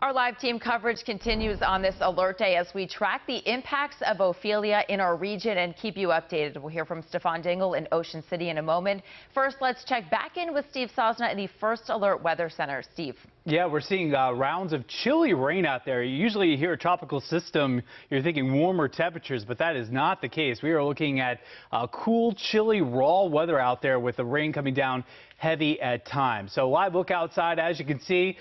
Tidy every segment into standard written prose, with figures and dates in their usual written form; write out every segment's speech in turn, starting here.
Our live team coverage continues on this alert day as we track the impacts of Ophelia in our region and keep you updated. We'll hear from Stefan Dingle in Ocean City in a moment. First, let's check back in with Steve Sosna in the First Alert Weather Center. Steve. Yeah, we're seeing rounds of chilly rain out there. Usually you hear a tropical system, you're thinking warmer temperatures, but that is not the case. We are looking at cool, chilly, raw weather out there with the rain coming down heavy at times. So live look outside, as you can see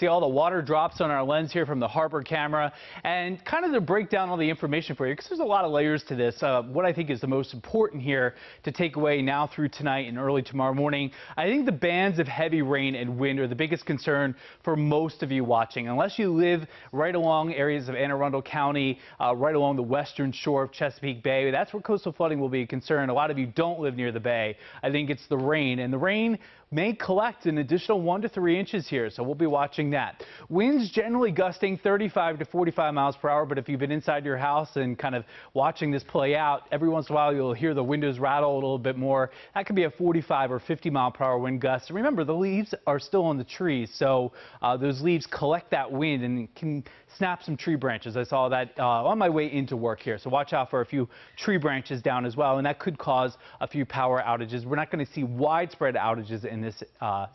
all the water drops on our lens here from the harbor camera, and kind of to break down all the information for you, because there's a lot of layers to this. What I think is the most important here to take away now through tonight and early tomorrow morning, I think the bands of heavy rain and wind are the biggest concern for most of you watching. Unless you live right along areas of Anne Arundel County, right along the western shore of Chesapeake Bay, that's where coastal flooding will be a concern. A lot of you don't live near the bay. I think it's the rain, and the rain may collect an additional 1 to 3 inches here, so we'll be watching that. Winds generally gusting 35 to 45 miles per hour, but if you've been inside your house and kind of watching this play out, every once in a while you'll hear the windows rattle a little bit more. That could be a 45 or 50 mile per hour wind gust. And remember, the leaves are still on the trees, so those leaves collect that wind and can snap some tree branches. I saw that on my way into work here, so watch out for a few tree branches down as well, and that could cause a few power outages. We're not going to see widespread outages in this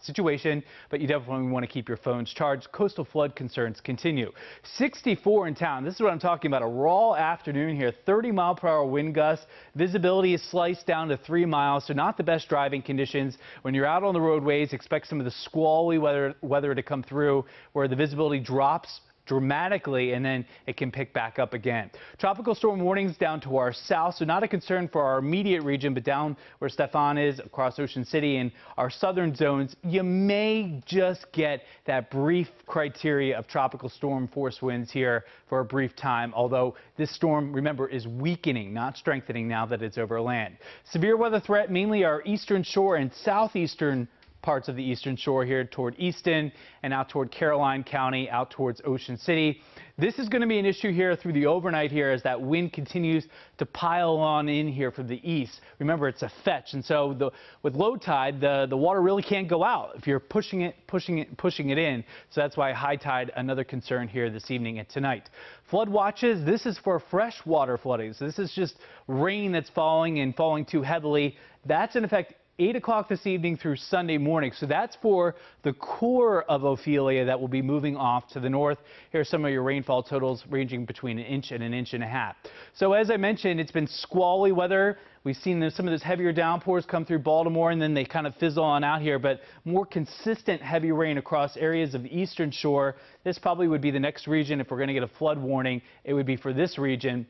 situation, but you definitely want to keep your phones charged. Coastal flood concerns continue. 64 in town. This is what I'm talking about. A raw afternoon here. 30 mile per hour wind gusts. Visibility is sliced down to 3 miles, so not the best driving conditions. When you're out on the roadways, expect some of the squally weather to come through, where the visibility drops dramatically, and then it can pick back up again. Tropical storm warnings down to our south, so not a concern for our immediate region, but down where Stefan is, across Ocean City and our southern zones, you may just get that brief criteria of tropical storm force winds here for a brief time, although this storm, remember, is weakening, not strengthening now that it's over land. Severe weather threat, mainly our eastern shore and southeastern parts of the eastern shore here toward Easton and out toward Caroline County, out towards Ocean City. This is going to be an issue here through the overnight here as that wind continues to pile on in here from the east. Remember, it's a fetch, and so with low tide, the water really can't go out if you're pushing it in. So that's why high tide, another concern here this evening and tonight. Flood watches, this is for freshwater flooding. So this is just rain that's falling and falling too heavily. That's in effect 8 o'clock this evening through Sunday morning. So that's for the core of Ophelia that will be moving off to the north. Here's some of your rainfall totals ranging between 1 inch and 1.5 inches. So as I mentioned, it's been squally weather. We've seen some of those heavier downpours come through Baltimore, and then they kind of fizzle on out here, but more consistent heavy rain across areas of the eastern shore. This probably would be the next region. If we're going to get a flood warning, it would be for this region.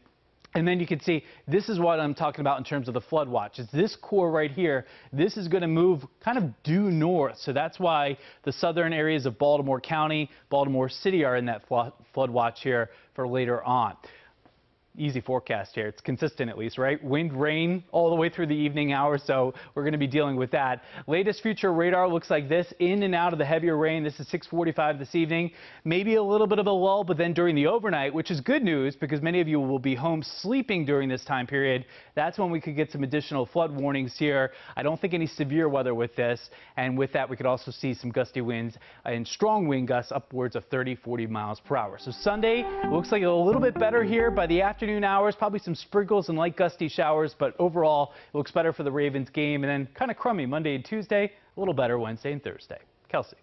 And then you can see, this is what I'm talking about in terms of the flood watch. It's this core right here. This is going to move kind of due north. So that's why the southern areas of Baltimore County, Baltimore City are in that flood watch here for later on. Easy forecast here. It's consistent at least, right? Wind, rain all the way through the evening hours, so we're going to be dealing with that. Latest future radar looks like this, in and out of the heavier rain. This is 6:45 this evening. Maybe a little bit of a lull, but then during the overnight, which is good news because many of you will be home sleeping during this time period, that's when we could get some additional flood warnings here. I don't think any severe weather with this, and with that we could also see some gusty winds and strong wind gusts upwards of 30-40 miles per hour. So Sunday looks like a little bit better here by the afternoon hours, probably some sprinkles and light gusty showers, but overall it looks better for the Ravens game, and then kind of crummy Monday and Tuesday, a little better Wednesday and Thursday. Kelsey.